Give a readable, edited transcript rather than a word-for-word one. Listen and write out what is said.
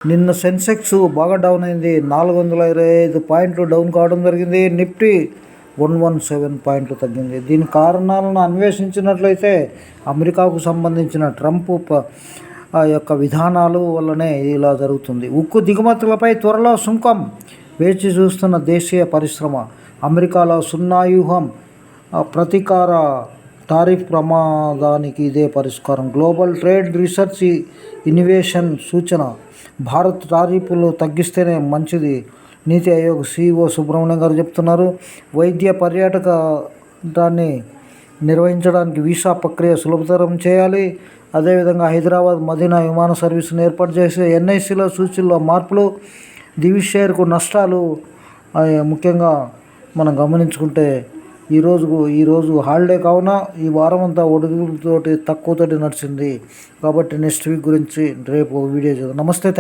నిన్న సెన్సెక్స్ బాగా డౌన్ అయింది. 425 పాయింట్లు డౌన్ కావడం జరిగింది. నిఫ్టీ 117 పాయింట్లు తగ్గింది. దీని కారణాలను అన్వేషించినట్లయితే అమెరికాకు సంబంధించిన ట్రంప్ యొక్క విధానాలు వల్లనే ఇలా జరుగుతుంది. ఉక్కు దిగుమతులపై త్వరలో సుంకం, వేచి చూస్తున్న దేశీయ పరిశ్రమ. అమెరికాలో సున్నా వ్యూహం, ప్రతీకార టారిఫ్ ప్రమాదానికి ఇదే పరిష్కారం. గ్లోబల్ ట్రేడ్ రీసెర్చ్ ఇన్నోవేషన్ సూచన. భారత్ టారిఫ్లు తగ్గిస్తేనే మంచిది, నీతి ఆయోగ్ CEO సుబ్రహ్మణ్యం గారు చెప్తున్నారు. వైద్య పర్యాటకాన్ని నిర్వహించడానికి వీసా ప్రక్రియ సులభతరం చేయాలి. అదేవిధంగా హైదరాబాద్ మదీనా విమాన సర్వీసును ఏర్పాటు చేసే NICలో సూచీల్లో మార్పులు. దివిషేర్కు నష్టాలు ముఖ్యంగా మనం గమనించుకుంటే ఈరోజు హాలిడే కావున ఈ వారం అంతా ఒడుగులతోటి తక్కువతోటి నడిచింది. కాబట్టి నెక్స్ట్ వీక్ గురించి రేపు వీడియో చేద్దాం. నమస్తే.